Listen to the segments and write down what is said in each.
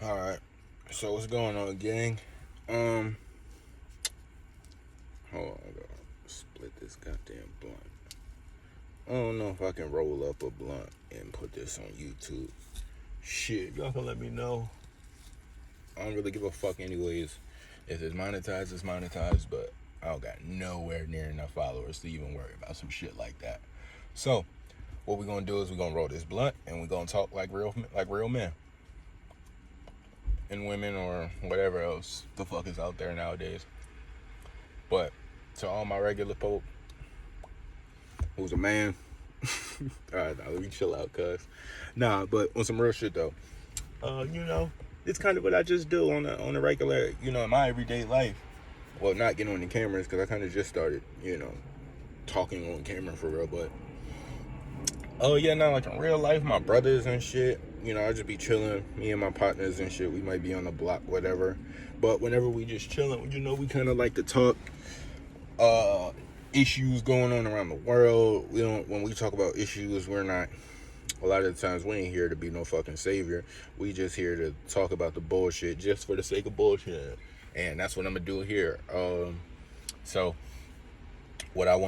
Alright. So what's going on, gang? Hold on, I gotta split this goddamn blunt. I don't know if I can roll up a blunt and put this on YouTube. Shit, y'all can let me know. I don't really give a fuck anyways. If it's monetized, it's monetized, but I don't got nowhere near enough followers to even worry about some shit like that. So, what we're gonna do is we're gonna roll this blunt and we're gonna talk like real men. And women or whatever else the fuck is out there nowadays. But to all my regular folk who's a man, alright, now let me chill out, cuz. Nah, but on some real shit though, it's kind of what I just do on a regular, in my everyday life. Well, not getting on the cameras because I kind of just started, talking on camera for real. But oh yeah, now like in real life, my brothers and shit, I just be chilling. Me and my partners and shit, we might be on the block, whatever. But whenever we just chilling, we kind of like to talk issues going on around the world. When we talk about issues, we're not, a lot of the times we ain't here to be no fucking savior. We just here to talk about the bullshit just for the sake of bullshit. And that's what I'm gonna do here. So what I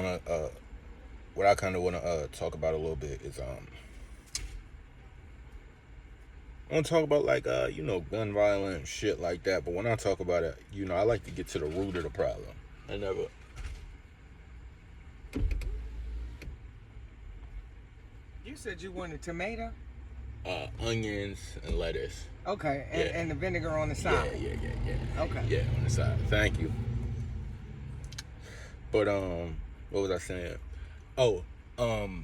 kind of want to talk about a little bit is I want to talk about like gun violence, shit like that. But when I talk about it, I like to get to the root of the problem. I never. You said you wanted tomato? Onions and lettuce. Okay, and the vinegar on the side. Yeah. Okay. Yeah, on the side. Thank you. But what was I saying? Oh,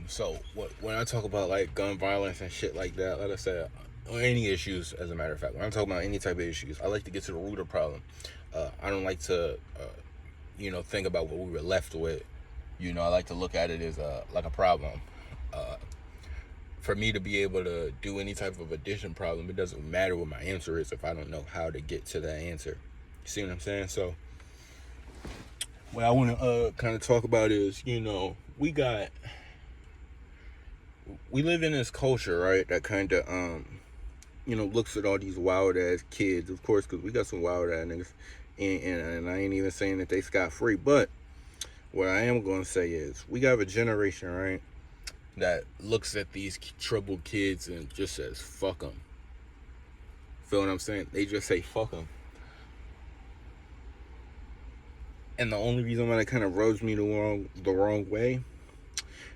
so when I talk about like gun violence and shit like that, like I said, or any issues, as a matter of fact, when I'm talking about any type of issues, I like to get to the root of the problem. I don't like to, think about what we were left with. I like to look at it as like a problem. For me to be able to do any type of addition problem, it doesn't matter what my answer is if I don't know how to get to that answer. You see what I'm saying? So what I want to kind of talk about is, we live in this culture, right, that kind of looks at all these wild ass kids, of course, because we got some wild ass niggas, and I ain't even saying that they scot free, but what I am going to say is we got a generation, right, that looks at these troubled kids and just says fuck them. Feel what I'm saying? They just say fuck them. And the only reason why that kind of rubs me the wrong way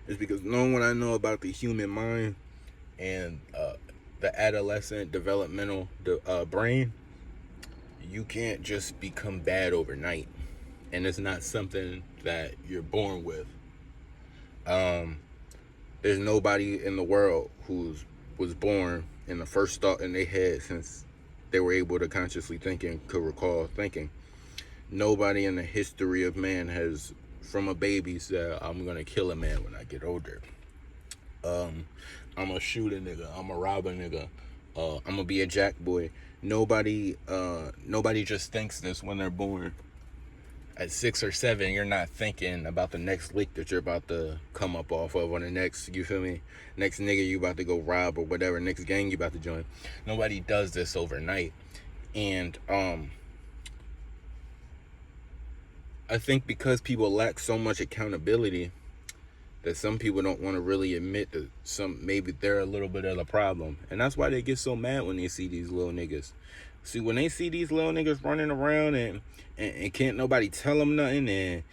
is because knowing what I know about the human mind and the adolescent developmental brain, you can't just become bad overnight, and it's not something that you're born with. There's nobody in the world was born and the first thought in their head since they were able to consciously think and could recall thinking. Nobody in the history of man has, from a baby, said, I'm gonna kill a man when I get older. I'm gonna shoot a nigga. I'm gonna rob a nigga. I'm gonna be a jack boy. Nobody just thinks this when they're born. At 6 or 7, you're not thinking about the next lick that you're about to come up off of, or the next, you feel me, next nigga you about to go rob, or whatever, next gang you about to join. Nobody does this overnight. And I think because people lack so much accountability that some people don't want to really admit that maybe they're a little bit of the problem. And that's why they get so mad when they see these little niggas. See, when they see these little niggas running around and can't nobody tell them nothing, and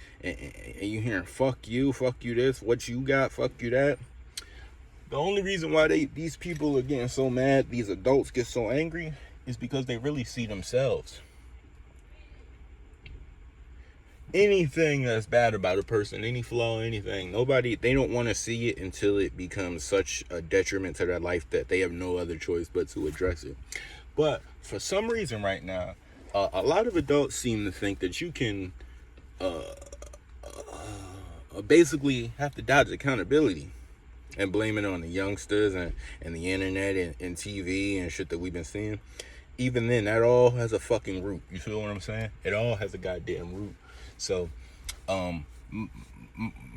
you hearing fuck you this, what you got, fuck you that. The only reason why these people are getting so mad, these adults get so angry, is because they really see themselves. Anything that's bad about a person, any flaw, anything, they don't want to see it until it becomes such a detriment to their life that they have no other choice but to address it. But for some reason right now, a lot of adults seem to think that you can basically have to dodge accountability and blame it on the youngsters and the internet and TV and shit that we've been seeing. Even then, that all has a fucking root. You feel what I'm saying? It all has a goddamn root. So, my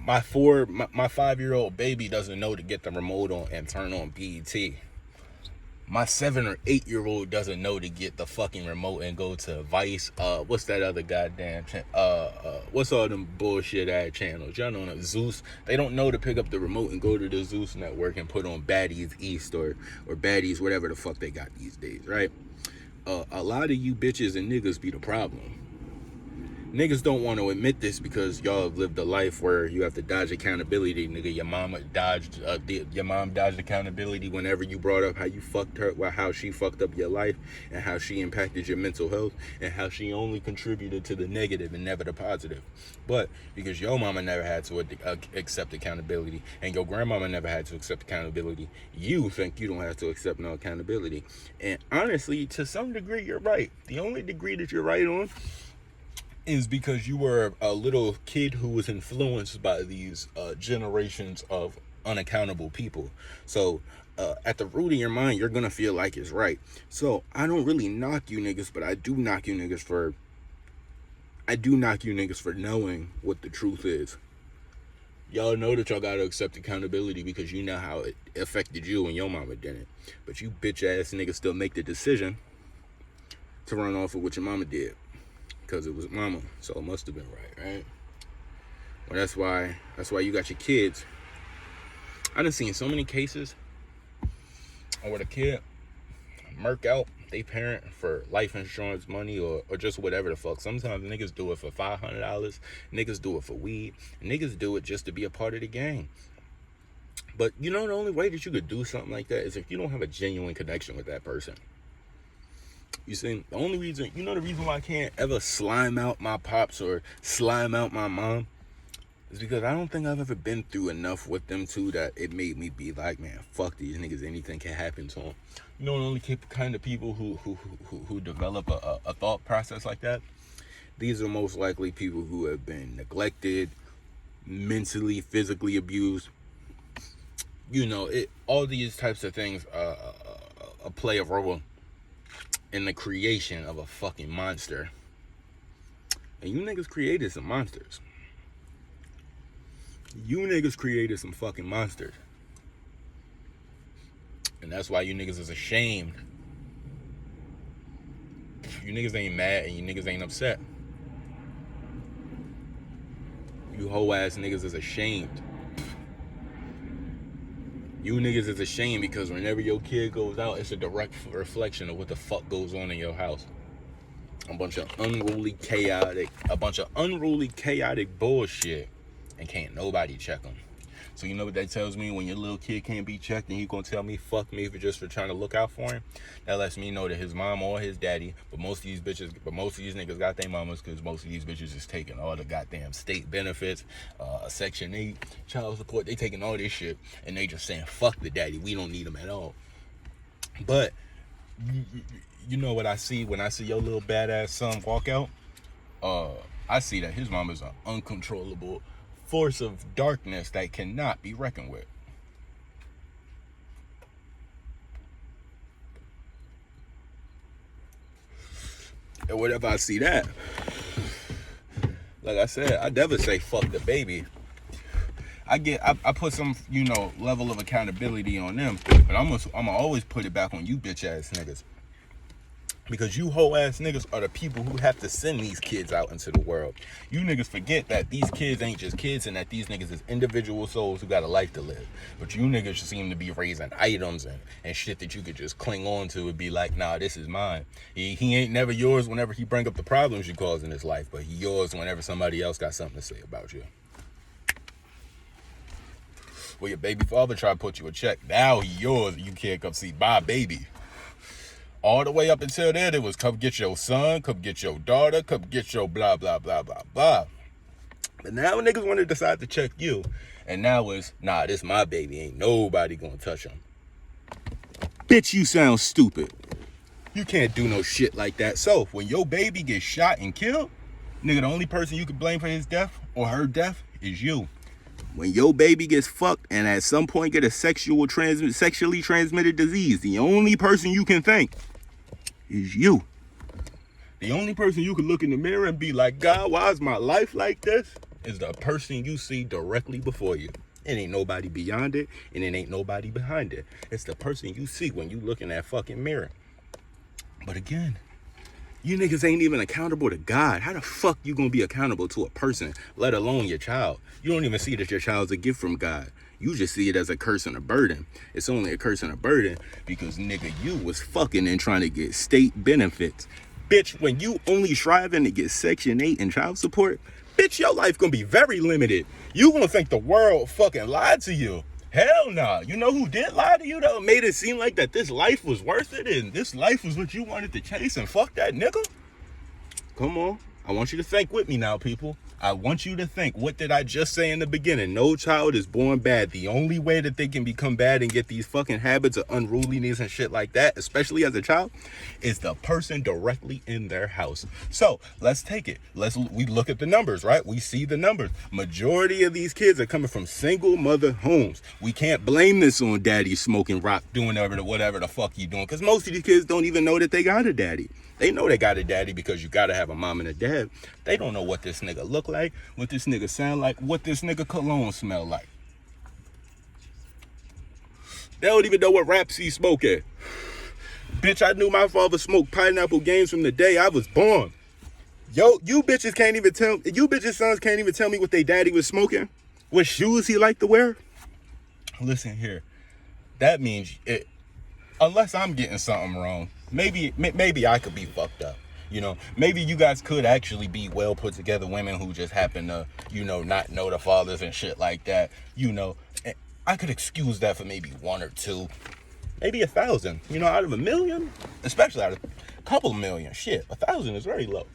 5-year-old baby doesn't know to get the remote on and turn on BET. My 7 or 8 year old doesn't know to get the fucking remote and go to Vice. What's that other goddamn what's all them bullshit ad channels? Y'all know Zeus. They don't know to pick up the remote and go to the Zeus network and put on Baddies East or Baddies, whatever the fuck they got these days, right? A lot of you bitches and niggas be the problem. Niggas don't want to admit this because y'all have lived a life where you have to dodge accountability, nigga. Your mom dodged accountability whenever you brought up how you fucked her, how she fucked up your life, and how she impacted your mental health, and how she only contributed to the negative and never the positive. But because your mama never had to accept accountability, and your grandmama never had to accept accountability, you think you don't have to accept no accountability. And honestly, to some degree, you're right. The only degree that you're right on is because you were a little kid who was influenced by these generations of unaccountable people. So at the root of your mind, you're gonna feel like it's right. So I don't really knock you niggas, but I do knock you niggas for knowing what the truth is. Y'all know that y'all gotta accept accountability because you know how it affected you and your mama didn't. But you bitch ass niggas still make the decision to run off with what your mama did. Because it was mama, so it must have been right? Well, that's why you got your kids. I done seen so many cases where the kid murk out they parent for life insurance money or just whatever the fuck. Sometimes niggas do it for $500, niggas do it for weed, niggas do it just to be a part of the gang. But you know the only way that you could do something like that is if you don't have a genuine connection with that person. You see, the reason why I can't ever slime out my pops or slime out my mom is because I don't think I've ever been through enough with them two that it made me be like, man, fuck these niggas, anything can happen to them. You know, the only kind of people who develop a thought process like that, these are most likely people who have been neglected, mentally, physically abused. You know, all these types of things play a role in the creation of a fucking monster. And you niggas created some monsters. You niggas created some fucking monsters. And that's why you niggas is ashamed. You niggas ain't mad and you niggas ain't upset. You hoe ass niggas is ashamed. You niggas is ashamed because whenever your kid goes out, it's a direct reflection of what the fuck goes on in your house. A bunch of unruly, chaotic bullshit, and can't nobody check them. So you know what that tells me? When your little kid can't be checked and he gonna tell me fuck me for trying to look out for him, that lets me know that his mom or his daddy, but most of these niggas got their mamas, because most of these bitches is taking all the goddamn state benefits, Section 8, child support. They taking all this shit and they just saying fuck the daddy, we don't need him at all. But you know what I see when I see your little badass son walk out? I see that his mom is an uncontrollable force of darkness that cannot be reckoned with. And whenever I see that, like I said, I never say fuck the baby. I put some, level of accountability on them, but I'm gonna always put it back on you bitch ass niggas. Because you hoe ass niggas are the people who have to send these kids out into the world. You niggas forget that these kids ain't just kids and that these niggas is individual souls who got a life to live. But you niggas seem to be raising items and shit that you could just cling on to and be like, nah, this is mine. He ain't never yours whenever he bring up the problems you cause in his life, but he yours whenever somebody else got something to say about you. Well, your baby father tried to put you a check. Now he yours and you can't come see my baby. All the way up until then, it was come get your son, come get your daughter, come get your blah, blah, blah, blah, blah. But now niggas want to decide to check you. And now it's, nah, this my baby. Ain't nobody gonna touch him. Bitch, you sound stupid. You can't do no shit like that. So, when your baby gets shot and killed, nigga, the only person you can blame for his death or her death is you. When your baby gets fucked and at some point get a sexually transmitted disease, the only person you can thank is you. The only person you can look in the mirror and be like, God, why is my life like this? Is the person you see directly before you. It ain't nobody beyond it, and it ain't nobody behind it. It's the person you see when you look in that fucking mirror. But again, you niggas ain't even accountable to God. How the fuck you gonna be accountable to a person, let alone your child? You don't even see that your child's a gift from God. You just see it as a curse and a burden. It's only a curse and a burden because, nigga, you was fucking and trying to get state benefits. Bitch, when you only striving to get Section 8 and child support, bitch, your life gonna be very limited. You gonna think the world fucking lied to you. Hell nah. You know who did lie to you though? Made it seem like that this life was worth it and this life was what you wanted to chase, and fuck that nigga. Come on. I want you to think with me now, people. I want you to think, what did I just say in the beginning? No child is born bad. The only way that they can become bad and get these fucking habits of unruliness and shit like that, especially as a child, is the person directly in their house. So let's take it. We look at the numbers, right? We see the numbers. Majority of these kids are coming from single mother homes. We can't blame this on daddy smoking rock, doing whatever the fuck you doing, because most of these kids don't even know that they got a daddy. They know they got a daddy because you gotta have a mom and a dad. They don't know what this nigga look like, what this nigga sound like, what this nigga cologne smell like. They don't even know what raps he smoking. Bitch, I knew my father smoked Pineapple Games from the day I was born. Yo, you bitches sons can't even tell me what they daddy was smoking, what shoes he liked to wear. Listen here, that means it, unless I'm getting something wrong. Maybe I could be fucked up. You know, maybe you guys could actually be well put together women who just happen to, you know, not know the fathers and shit like that. You know, I could excuse that for maybe 1 or 2, maybe 1,000. You know, out of 1 million, especially out of a couple million. Shit, 1,000 is very low.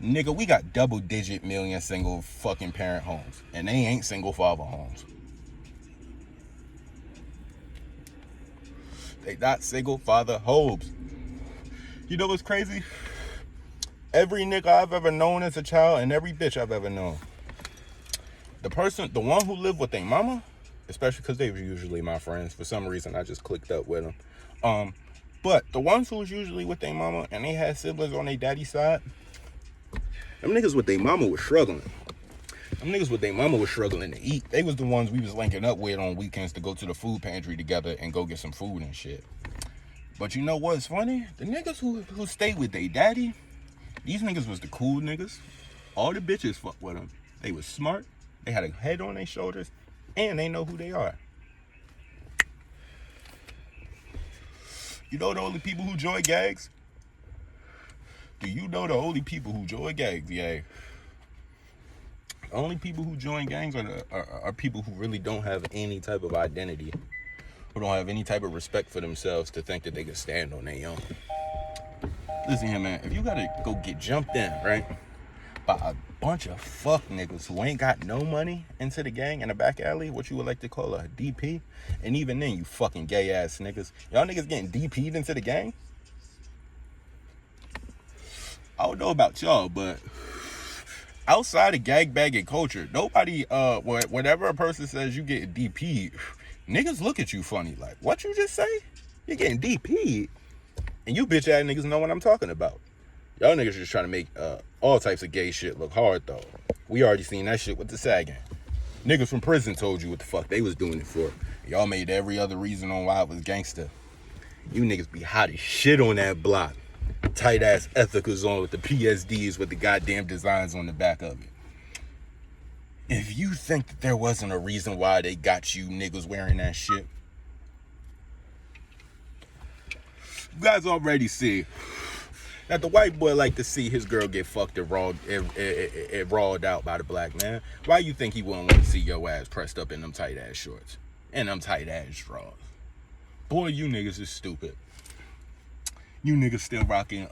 Nigga, we got double-digit million single fucking parent homes, and they ain't single father homes. They not single father homes. You know what's crazy? Every nigga I've ever known as a child and every bitch I've ever known, the one who lived with their mama, especially because they were usually my friends. For some reason, I just clicked up with them. But the ones who was usually with their mama and they had siblings on their daddy's side, them niggas with their mama was struggling. Them niggas with their mama was struggling to eat. They was the ones we was linking up with on weekends to go to the food pantry together and go get some food and shit. But you know what's funny? The niggas who stayed with their daddy, these niggas was the cool niggas. All the bitches fuck with them. They was smart. They had a head on their shoulders. And they know who they are. You know the only people who join gangs? Do you know the only people who join gangs? Yeah. The only people who join gangs are people who really don't have any type of identity, who don't have any type of respect for themselves to think that they can stand on their own. Listen here, man. If you gotta go get jumped in, right, by a bunch of fuck niggas who ain't got no money into the gang in the back alley, what you would like to call a DP, and even then, you fucking gay ass niggas, y'all niggas getting DP'd into the gang? I don't know about y'all, but outside of gangbagging culture, nobody, whenever a person says you getting DP'd, niggas look at you funny like, what you just say? You getting DP'd? And you bitch ass niggas know what I'm talking about. Y'all niggas just trying to make all types of gay shit look hard though. We already seen that shit with the sagging. Niggas from prison told you what the fuck they was doing it for. Y'all made every other reason on why it was gangster. You niggas be hot as shit on that block. Tight ass Ethicals on with the PSDs with the goddamn designs on the back of it. If you think that there wasn't a reason why they got you niggas wearing that shit, you guys already see that the white boy like to see his girl get fucked and rawed out by the black man. Why you think he wouldn't want to see your ass pressed up in them tight ass shorts and them tight ass drawers? Boy, you niggas is stupid. You niggas still rocking,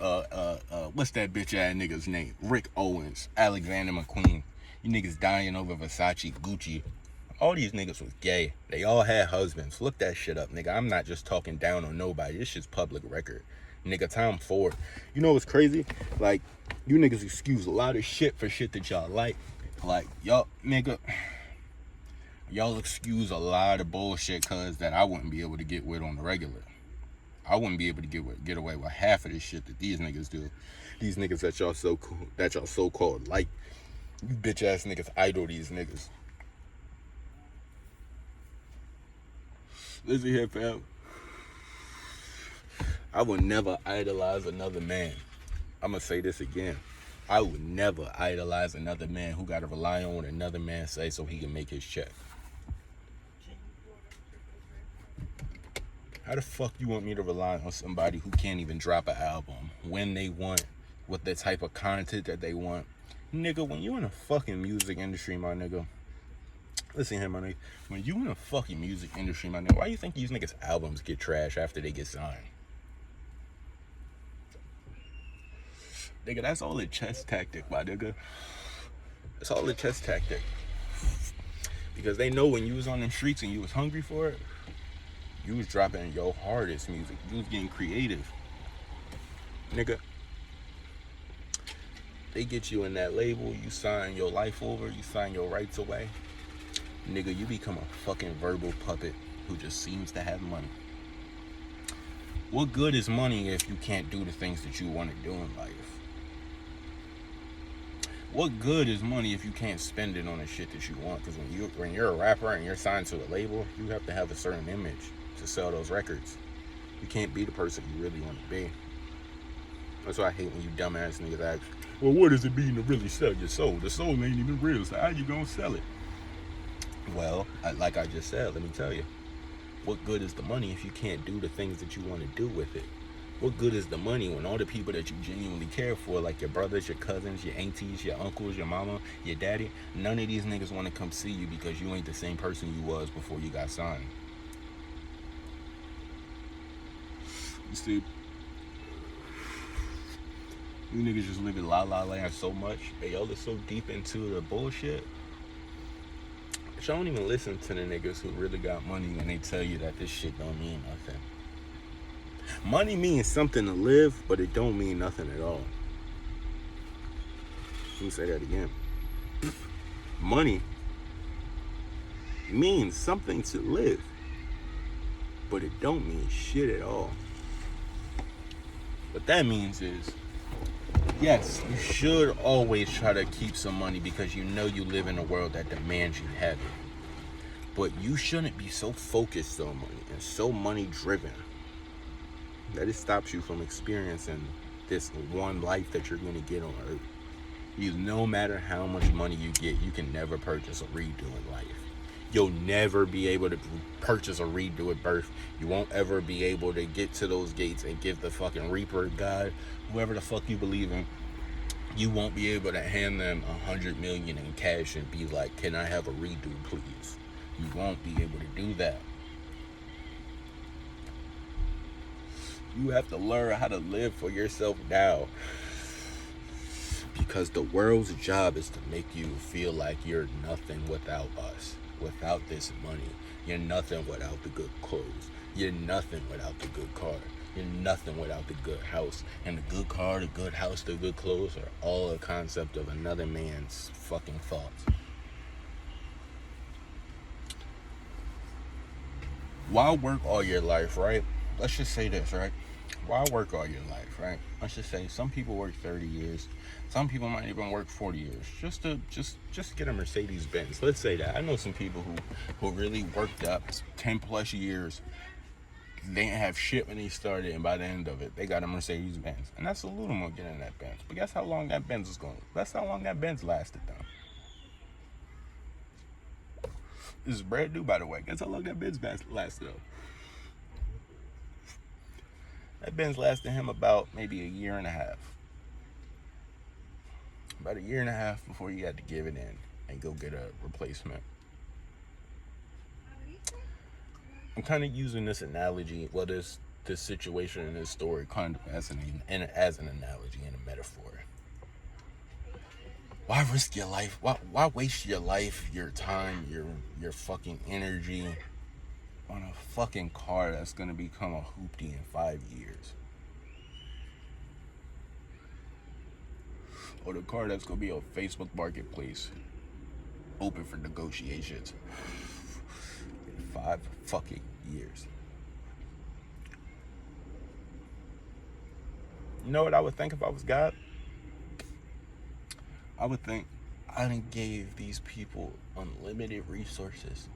what's that bitch ass nigga's name? Rick Owens, Alexander McQueen. You niggas dying over Versace, Gucci. All these niggas was gay. They all had husbands. Look that shit up, nigga. I'm not just talking down on nobody. This shit's public record. Nigga, Tom Ford. You know what's crazy? Like, you niggas excuse a lot of shit for shit that y'all like. Like, y'all, nigga, y'all excuse a lot of bullshit cause that I wouldn't be able to get with on the regular. I wouldn't be able to get away with half of this shit that these niggas do. These niggas that y'all so cool, that y'all so-called like. You bitch ass niggas idol these niggas. Listen here, fam. I would never idolize another man. I'm going to say this again. I would never idolize another man who got to rely on what another man say so he can make his check. How the fuck you want me to rely on somebody who can't even drop an album when they want, with the type of content that they want? Nigga, when you in the fucking music industry, my nigga, listen here, my nigga. When you in the fucking music industry, my nigga, why you think these niggas' albums get trash after they get signed? Nigga, that's all a chess tactic, my nigga. That's all a chess tactic. Because they know when you was on them streets and you was hungry for it, you was dropping your hardest music. You was getting creative. Nigga, they get you in that label, you sign your life over, you sign your rights away. Nigga, you become a fucking verbal puppet who just seems to have money. What good is money if you can't do the things that you want to do in life? What good is money if you can't spend it on the shit that you want? Because when you're a rapper and you're signed to a label, you have to have a certain image to sell those records. You can't be the person you really want to be. That's why I hate when you dumbass niggas ask, well, what does it mean to really sell your soul? The soul ain't even real, so how you gonna sell it? Well, like I just said, let me tell you. What good is the money if you can't do the things that you want to do with it? What good is the money when all the people that you genuinely care for, like your brothers, your cousins, your aunties, your uncles, your mama, your daddy, none of these niggas want to come see you because you ain't the same person you was before you got signed. You see, you niggas just live in la la land so much, and y'all are so deep into the bullshit. But y'all don't even listen to the niggas who really got money when they tell you that this shit don't mean nothing. Money means something to live, but it don't mean nothing at all. Let me say that again. Money means something to live, but it don't mean shit at all. What that means is, yes, you should always try to keep some money because you know you live in a world that demands you have it. But you shouldn't be so focused on money and so money driven that it stops you from experiencing this one life that you're going to get on earth. No matter how much money you get, you can never purchase a redo in life. You'll never be able to purchase a redo at birth. You won't ever be able to get to those gates and give the fucking Reaper, God, whoever the fuck you believe in, you won't be able to hand them $100 million in cash and be like, can I have a redo, please? You won't be able to do that. You have to learn how to live for yourself now. Because the world's job is to make you feel like you're nothing without us. Without this money. You're nothing without the good clothes. You're nothing without the good car. You're nothing without the good house. And the good car, the good house, the good clothes are all a concept of another man's fucking thoughts. Why work all your life, right? Let's just say this, right? Why work all your life, right? Let's just say some people work 30 years. Some people might even work 40 years just to get a Mercedes Benz. Let's say that. I know some people who really worked up 10 plus years. They didn't have shit when they started, and by the end of it, they got a Mercedes Benz. And that's a little more getting that Benz. But guess how long that Benz is going? That's how long that Benz lasted, though. This is brand new, by the way. Guess how long that Benz lasted, though? That Benz lasted him about maybe a year and a half. About a year and a half before you had to give it in and go get a replacement. I'm kind of using this analogy, well, this situation and this story kind of as an analogy and a metaphor. Why risk your life? Why waste your life, your time, your fucking energy on a fucking car that's gonna become a hoopty in 5 years? Or the car that's gonna be on Facebook Marketplace, open for negotiations in 5 fucking years. You know what I would think if I was God? I would think I done gave these people unlimited resources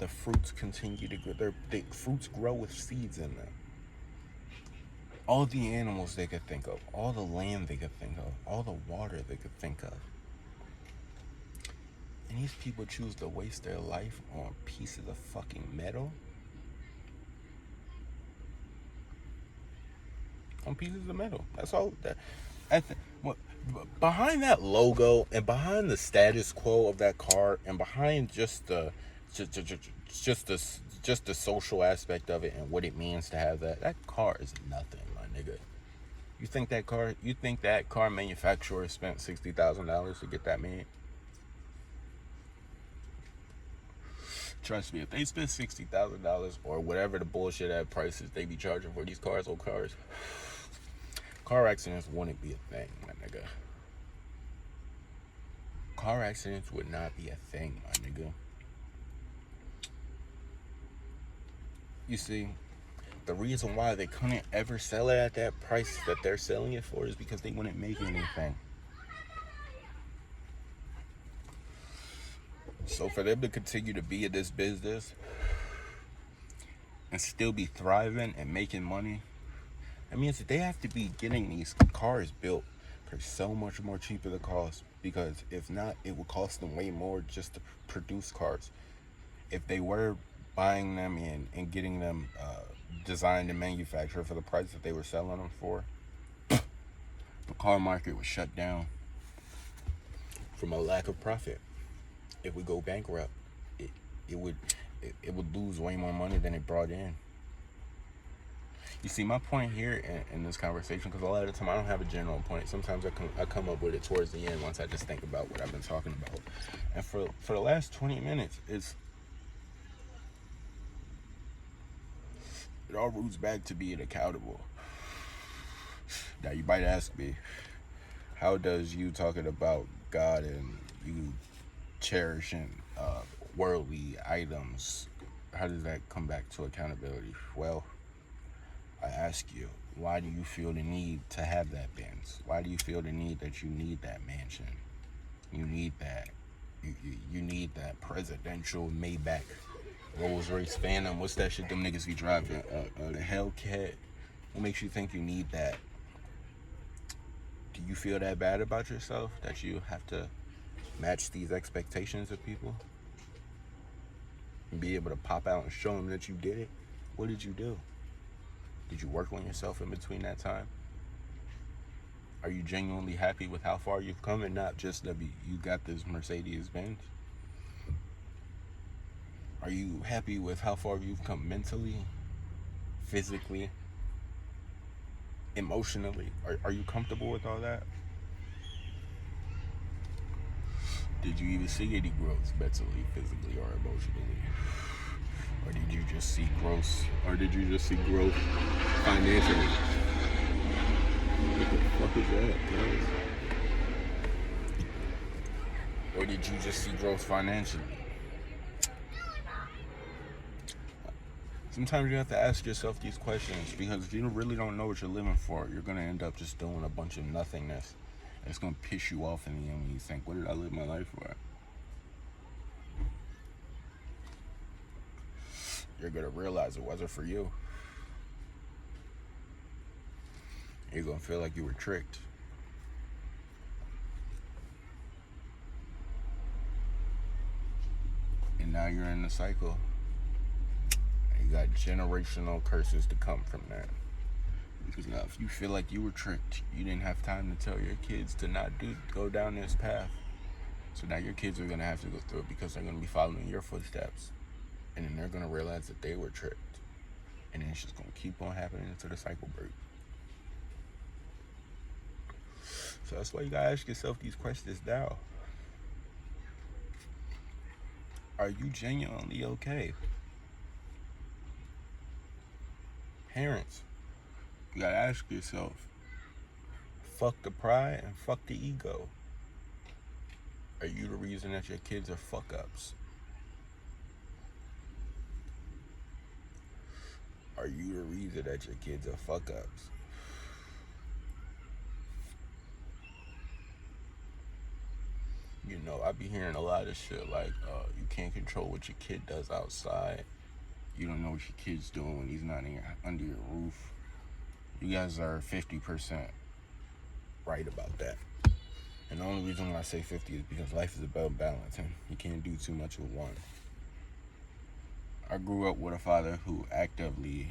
the fruits continue to grow. The fruits grow with seeds in them. All the animals they could think of, all the land they could think of, all the water they could think of. And these people choose to waste their life on pieces of fucking metal. On pieces of metal. That's all. Behind that logo and behind the status quo of that car and behind just the social aspect of it and what it means to have that car is nothing, my nigga. You think that car manufacturer spent $60,000 to get that made? Trust me, if they spent $60,000 or whatever the bullshit at prices they be charging for these cars, car accidents wouldn't be a thing, my nigga. Car accidents would not be a thing, my nigga. You see, the reason why they couldn't ever sell it at that price that they're selling it for is because they wouldn't make anything. So for them to continue to be in this business and still be thriving and making money, that means that they have to be getting these cars built for so much more cheaper the cost, because if not, it would cost them way more just to produce cars. If they were buying them and getting them designed and manufactured for the price that they were selling them for, the car market was shut down from a lack of profit. If we go bankrupt, it would lose way more money than it brought in. You see, my point here in this conversation, because a lot of the time I don't have a general point. Sometimes I come up with it towards the end once I just think about what I've been talking about. And for the last 20 minutes, it all roots back to being accountable. Now you might ask me, how does you talking about God and you cherishing worldly items, how does that come back to accountability? Well, I ask you, why do you feel the need to have that Benz? Why do you feel the need that you need that mansion? You need that. You need that presidential Maybach, Rolls-Royce Phantom. What's that shit them niggas be driving? The Hellcat. What makes you think you need that? Do you feel that bad about yourself that you have to match these expectations of people and be able to pop out and show them that you did it? What did you do? Did you work on yourself in between that time? Are you genuinely happy with how far you've come and not just that you got this Mercedes Benz? Are you happy with how far you've come mentally, physically, emotionally? Are you comfortable with all that? Did you even see any growth mentally, physically, or emotionally? Or did you just see growth? Or did you just see growth financially? What the fuck is that, guys? Or did you just see growth financially? Sometimes you have to ask yourself these questions, because if you really don't know what you're living for, you're going to end up just doing a bunch of nothingness. And it's going to piss you off in the end when you think, what did I live my life for? You're going to realize it wasn't for you. You're going to feel like you were tricked. And now you're in the cycle. And you got generational curses to come from that. Because now if you feel like you were tricked, you didn't have time to tell your kids to not go down this path. So now your kids are going to have to go through it, because they're going to be following your footsteps. And then they're going to realize that they were tricked. And then it's just going to keep on happening until the cycle breaks. So that's why you got to ask yourself these questions now. Are you genuinely okay? Parents, you got to ask yourself, fuck the pride and fuck the ego. Are you the reason that your kids are fuck-ups? Are you the reason that your kids are fuck-ups? You know, I be hearing a lot of shit like, you can't control what your kid does outside. You don't know what your kid's doing when he's not under your roof. You guys are 50% right about that. And the only reason why I say 50 is because life is about balance, and you can't do too much with one. I grew up with a father who actively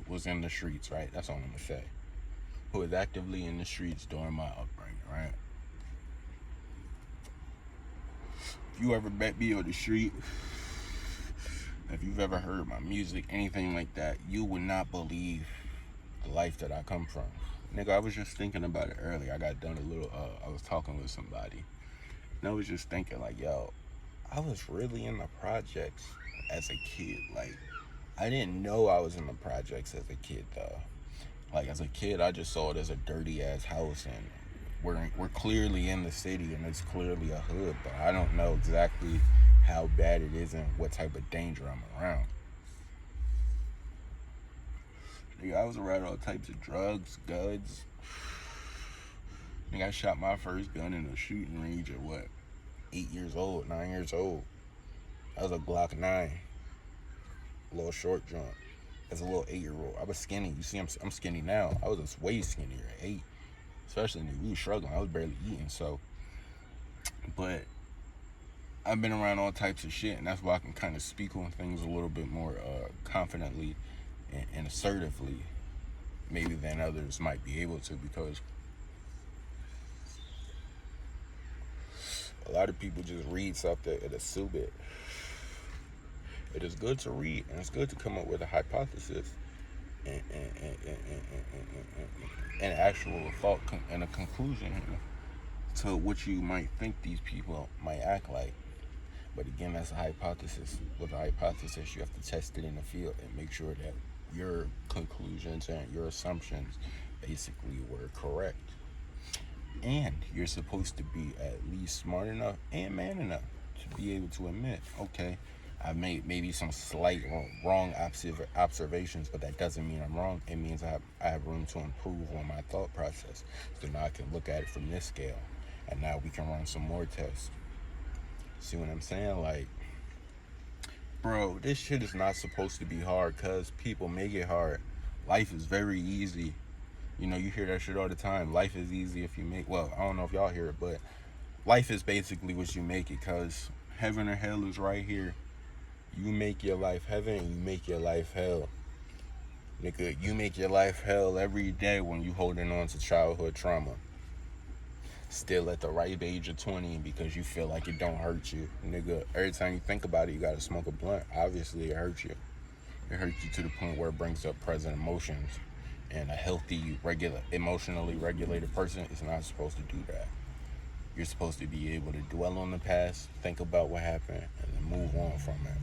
was in the streets, right? That's all I'm gonna say. Who was actively in the streets during my upbringing, right? If you ever met me on the street, if you've ever heard my music, anything like that, you would not believe the life that I come from. Nigga, I was just thinking about it earlier. I got done I was talking with somebody, and I was just thinking like, yo, I was really in the projects as a kid. Like, I didn't know I was in the projects as a kid, though. Like, as a kid, I just saw it as a dirty ass house, and we're clearly in the city, and it's clearly a hood, but I don't know exactly how bad it is and what type of danger I'm around. Nigga, I was around all types of drugs, guns. Nigga, I shot my first gun in a shooting range at what? 9 years old. That was a Glock 9. A little short joint. As a little 8-year-old. I was skinny. You see, I'm skinny now. I was way skinnier at 8. Especially when we were struggling. I was barely eating, so. But I've been around all types of shit, and that's why I can kind of speak on things a little bit more confidently and assertively, maybe than others might be able to, because a lot of people just read something and assume it. It is good to read, and it's good to come up with a hypothesis and actual thought and a conclusion to what you might think these people might act like. But again, that's a hypothesis. With a hypothesis, you have to test it in the field and make sure that your conclusions and your assumptions basically were correct. And you're supposed to be at least smart enough and man enough to be able to admit, okay, I've made maybe some slight wrong observations, but that doesn't mean I'm wrong. It means I have room to improve on my thought process. So now I can look at it from this scale, and now we can run some more tests. See what I'm saying? Like, bro, this shit is not supposed to be hard because people make it hard. Life is very easy. You know, you hear that shit all the time. Life is easy if you make, well, I don't know if y'all hear it, but life is basically what you make it, because heaven or hell is right here. You make your life heaven, and you make your life hell. Nigga, you make your life hell every day when you holding on to childhood trauma. Still at the ripe age of 20 because you feel like it don't hurt you. Nigga, every time you think about it, you gotta smoke a blunt. Obviously, it hurts you. It hurts you to the point where it brings up present emotions. And a healthy, emotionally regulated person is not supposed to do that. You're supposed to be able to dwell on the past, think about what happened, and then move on from it.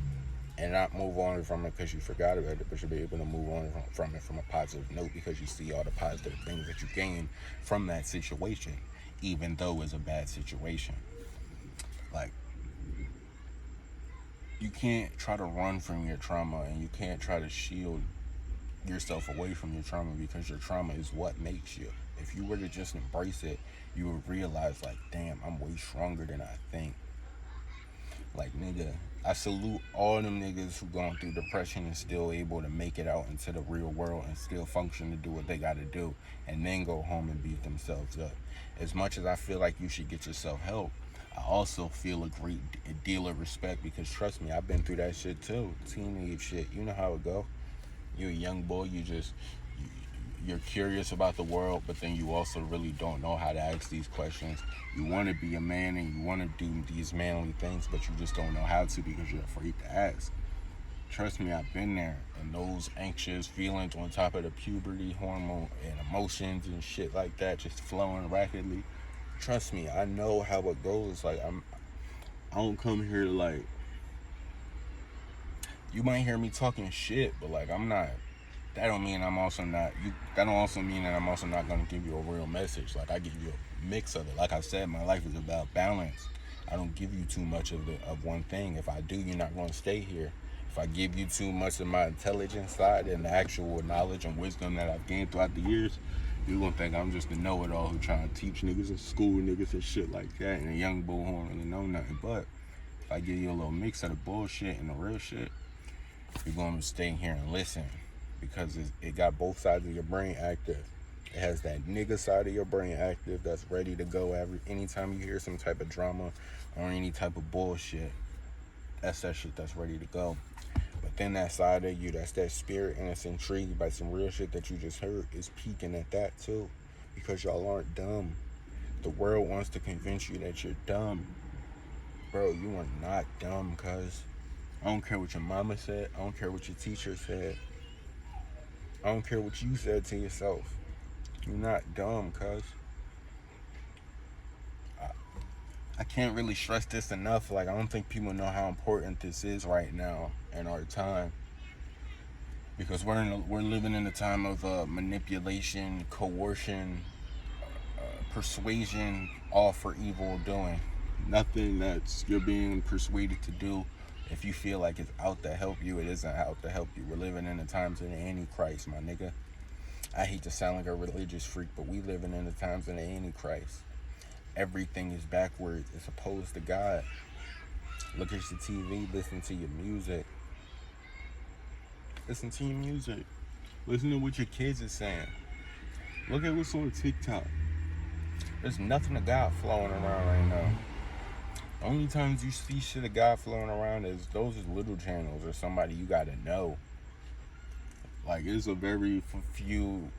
And not move on from it because you forgot about it, but you'll be able to move on from it from a positive note because you see all the positive things that you gain from that situation, even though it's a bad situation. Like, you can't try to run from your trauma, and you can't try to shield yourself away from your trauma, because your trauma is what makes you. If you were to just embrace it, you would realize, like, damn, I'm way stronger than I think. Like, nigga, I salute all them niggas who going through depression and still able to make it out into the real world and still function to do what they gotta do and then go home and beat themselves up. As much as I feel like you should get yourself help, I also feel a great deal of respect, because trust me, I've been through that shit too. Teenage shit, you know how it go. You're a young boy, you're curious about the world, but then you also really don't know how to ask these questions. You want to be a man and you want to do these manly things, but you just don't know how to because you're afraid to ask. Trust me, I've been there, and those anxious feelings on top of the puberty hormone and emotions and shit like that just flowing rapidly. Trust me, I know how it goes. Like, I don't come here to, like, you might hear me talking shit, but like, I'm not. That don't mean I'm also not. That don't also mean that I'm also not gonna give you a real message. Like, I give you a mix of it. Like I said, my life is about balance. I don't give you too much of one thing. If I do, you're not gonna stay here. If I give you too much of my intelligence side and the actual knowledge and wisdom that I've gained throughout the years, You gonna think I'm just a know-it-all who trying to teach niggas in school, niggas and shit like that, and a young bull who don't really know nothing. But if I give you a little mix of the bullshit and the real shit, you're gonna stay here and listen, because it got both sides of your brain active. It has that nigga side of your brain active that's ready to go anytime you hear some type of drama or any type of bullshit. That's that shit that's ready to go. But then that side of you, that's that spirit and it's intrigued by some real shit that you just heard, is peeking at that too. Because y'all aren't dumb. The world wants to convince you that you're dumb. Bro, you are not dumb, cuz. I don't care what your mama said. I don't care what your teacher said. I don't care what you said to yourself. You're not dumb, cuz. I can't really stress this enough. Like, I don't think people know how important this is right now in our time. Because we're living in a time of manipulation, coercion, persuasion, all for evil doing. Nothing that's you're being persuaded to do. If you feel like it's out to help you, it isn't out to help you. We're living in the times of the Antichrist, my nigga. I hate to sound like a religious freak, but we living in the times of the Antichrist. Everything is backwards. It's opposed to God. Look at your TV, listen to your music. Listen to your music. Listen to what your kids are saying. Look at what's on TikTok. There's nothing of God flowing around right now. The only times you see shit of God flowing around is those little channels or somebody you gotta know. Like, it's a very few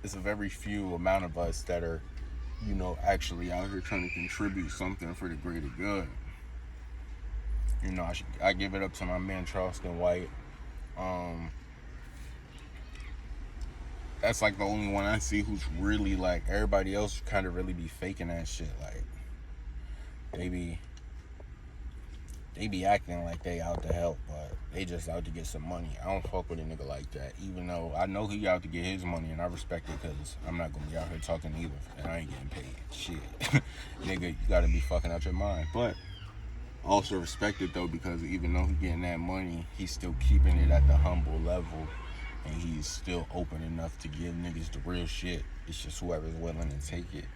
amount of us that are, you know, actually out here trying to contribute something for the greater good. You know, I give it up to my man Charleston White. That's like the only one I see who's really like, everybody else kind of really be faking that shit. Like, they be acting like they out to help, but they just out to get some money. I don't fuck with a nigga like that, even though I know he out to get his money, and I respect it, because I'm not gonna be out here talking either, and I ain't getting paid shit. Nigga, you gotta be fucking out your mind. But I also respect it though, because even though he getting that money, he's still keeping it at the humble level, and he's still open enough to give niggas the real shit. It's just whoever's willing to take it.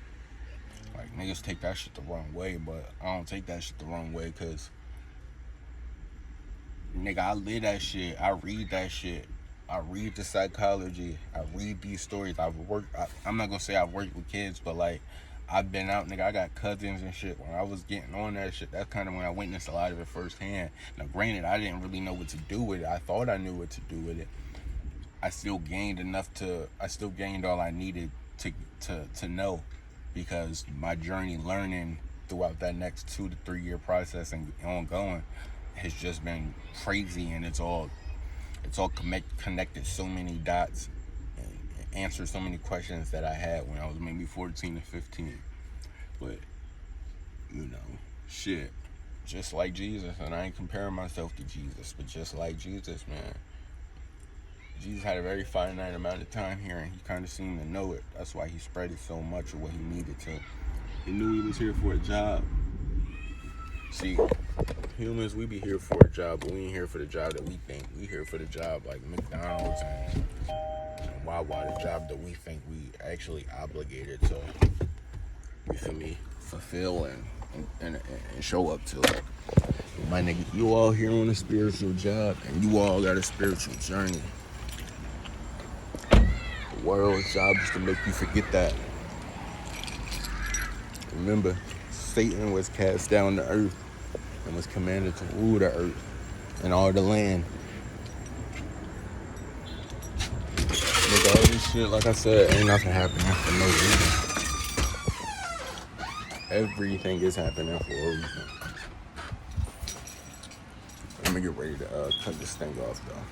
Like, niggas take that shit the wrong way, but I don't take that shit the wrong way, because nigga, I live that shit. I read that shit. I read the psychology. I read these stories. I'm not gonna say I've worked with kids, but like, I've been out, nigga. I got cousins and shit. When I was getting on that shit, that's kind of when I witnessed a lot of it firsthand. Now, granted, I didn't really know what to do with it. I thought I knew what to do with it. I still gained all I needed to know, because my journey learning throughout that next 2 to 3 year process and ongoing has just been crazy, and it's all connected so many dots and answered so many questions that I had when I was maybe 14 to 15. But, you know, shit, just like Jesus, and I ain't comparing myself to Jesus, but just like Jesus, man, Jesus had a very finite amount of time here, and he kind of seemed to know it. That's why he spread it so much of what he needed to. He knew he was here for a job. See, humans, we be here for a job, but we ain't here for the job that we think. We here for the job like McDonald's and Wawa, the job that we think we actually obligated to, you feel me, fulfill and show up to. My nigga, you all here on a spiritual job, and you all got a spiritual journey. The world's job is to make you forget that. Remember, Satan was cast down to earth and was commanded to rule the earth and all the land. Nigga, all this shit, like I said, ain't nothing happening for no reason. Everything is happening for a reason. Let me get ready to cut this thing off, though.